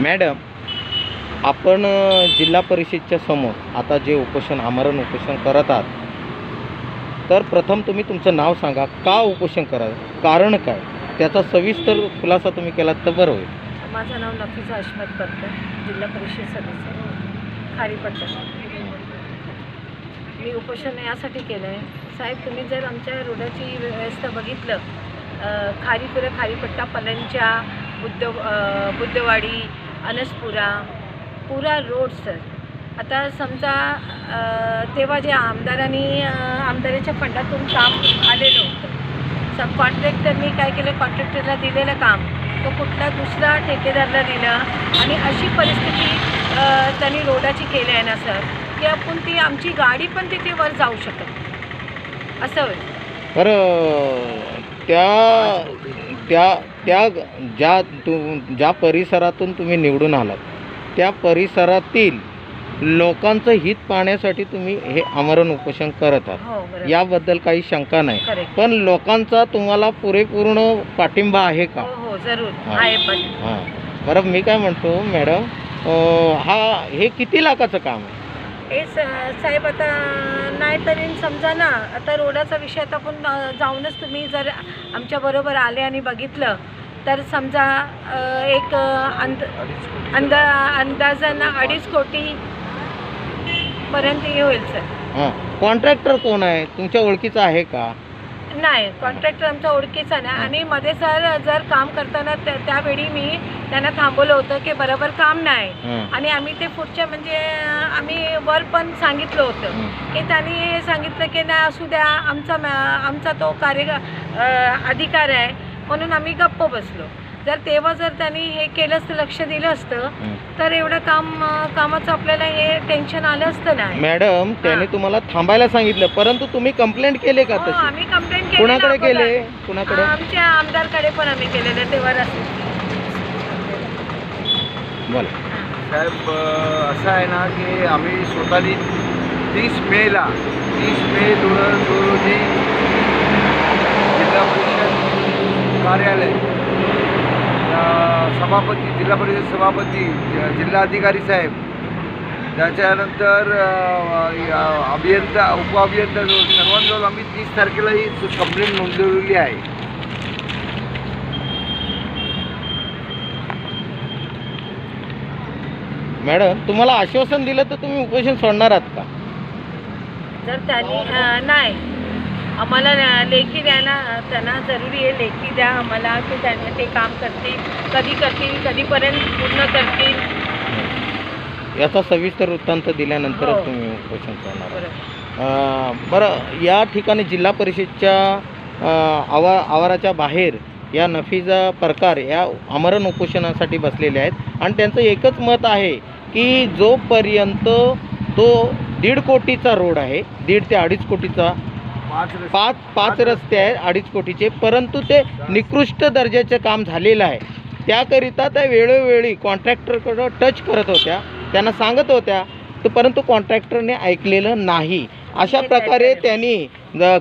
Madam, आपण जिल्हा परिषदच्या समोर आता जे उपोषण आमरण उपोषण करत आहात, तर प्रथम तुम्ही तुमचं नाव सांगा, का उपोषण करा, कारण काय, त्याचा सविस्तर खुलासा तुम्ही केलात तर बरं होईल. माझं नाव नफीसा अहमद परकर, जिल्हा परिषद सदस्य खारीपट्टा. मी उपोषण यासाठी केलं आहे, साहेब तुम्ही जर आमच्या रोडाची व्यवस्था बघितलं, खारीपट्टा, पलंच्या, बुद्धवाडी, अनसपुरा, पुरा रोड सर. आता समजा तेव्हा जे आमदाराच्या फंडातून काम आलेलं होतं, कॉन्ट्रॅक्टरनी काय केलं, कॉन्ट्रॅक्टरला दिलेलं काम तो कुठला दुसरा ठेकेदारला दिला आणि अशी परिस्थिती त्यांनी रोडाची केली आहे ना सर, की आपण ती आमची गाडी पण तिथे वर जाऊ शकत असं होईल. बरं, त्या ज्या परिसरातून तुम्ही निवडून आलात त्या परिसरातील लोकांचं हित पाहण्यासाठी तुम्ही हे आमरण उपोषण करत आहात. हो, याबद्दल काही शंका नाही. करेक्ट. पण लोकांचा तुम्हाला पुरेपूर्ण पाठिंबा आहे का? हो जरूर हां. आहे. पण हां, बरं, मी काय म्हणतो मॅडम, हे किती लाखाचं काम आहे? हे साहेब आता नाही तरी समजा ना, आता रोडाचा विषय आता आपण जाऊनच तुम्ही जर आमच्याबरोबर आले आणि बघितलं तर समजा एक अंदाजानं 2.5 कोटी पर्यंत होईल सर. हां, कॉन्ट्रॅक्टर कोण आहे, तुमच्या ओळखीचा आहे का? नाही, कॉन्ट्रॅक्टर आमचा ओळखीचा नाही. आणि मध्ये सर जर काम करताना त्यावेळी मी त्यांना थांबवलं होतं की बरोबर काम नाही, आणि आम्ही ते पुढच्या म्हणजे आम्ही वर पण सांगितलं होतं की त्यांनी सांगितलं की नाही असू द्या, आमचा तो अधिकार आहे, म्हणून आम्ही गप्प बसलो. तेव्हा जर त्यांनी हे केलं असतं, लक्ष दिलं असतं, तर एवढं कामाचं आपल्याला हे टेन्शन आलं असतं नाही. मॅडम, त्याने तुम्हाला थांबायला सांगितलं, परंतु तुम्ही कंप्लेंट केले का? तशी आम्ही कंप्लेंट केली. कुणाकडे केले? कुणाकडे? आमच्या आमदारकडे पण आम्ही केलेलं तेव्हा. बोला साहेब, असं आहे ना की आम्ही स्वतःनी 30 मे 2002 रोजी जिल्हा परिषद कार्यालय, सभापती, जिल्हा परिषद सभापती, जिल्हाधिकारी साहेब, त्याच्यानंतर अभियंता, उपअभियंता, सर्वांजवळ आम्ही 30 तारखेला ही कंप्लेंट नोंदवलेली आहे. मॅडम, तुम्हाला आश्वासन दिलं तर तुम्ही उपोषण सोडणार आहात का? जर त्यांनी नाही आम्हाला लेखी द्या ना, त्यांना जरुरी आहे लेखी द्या आम्हाला की त्यांनी ते काम करतील, कधीपर्यंत पूर्ण करतील, याचा सविस्तर वृत्तांत दिल्यानंतरच हो. तुम्ही उपोषण करणार. बरोबर. बरं, या ठिकाणी जिल्हा परिषदच्या आवाराच्या बाहेर या नफीसा परकार या आमरण उपोषणासाठी बसलेले आहेत, आणि त्यांचं एकच मत आहे की जोपर्यंत तो 1.5 कोटीचा रोड आहे, 1.5 ते 2.5 कोटीचा, 5 रस्ते आहेत 2.5 कोटीचे, परंतु ते निकृष्ट दर्जाचे काम झालेलं आहे. त्याकरिता त्या वेळोवेळी कॉन्ट्रॅक्टरकडं टच करत होत्या, त्यांना सांगत होत्या, परंतु कॉन्ट्रॅक्टरने ऐकलेलं नाही. अशा प्रकारे त्यांनी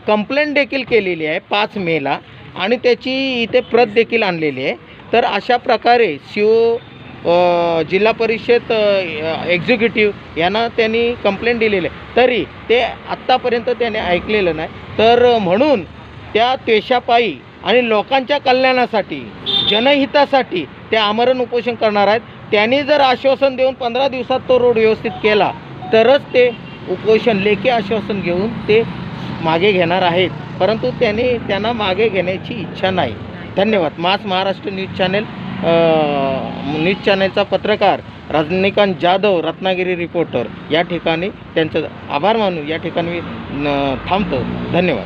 कंप्लेंट देखील केलेली आहे 5 मेला, आणि त्याची इथे प्रत देखील आणलेली आहे. तर अशा प्रकारे जिल्हा परिषद एक्झिक्युटिव्ह यांना त्यांनी कंप्लेंट दिलेली आहे, तरी ते आत्तापर्यंत त्याने ऐकलेलं नाही. तर म्हणून त्या त्वेषापायी आणि लोकांच्या कल्याणासाठी, जनहितासाठी ते आमरण उपोषण करणार आहेत. त्यांनी जर आश्वासन देऊन 15 दिवसात तो रोड व्यवस्थित केला तरच ते उपोषण लेखी आश्वासन घेऊन ते मागे घेणार आहेत, परंतु त्यांना मागे घेण्याची इच्छा नाही. धन्यवाद. मास महाराष्ट्र न्यूज चॅनलचा पत्रकार रजनीकांत जाधव, रत्नागिरी रिपोर्टर, या ठिकाणी त्यांचं आभार मानून या ठिकाणी मी थांबतो. धन्यवाद.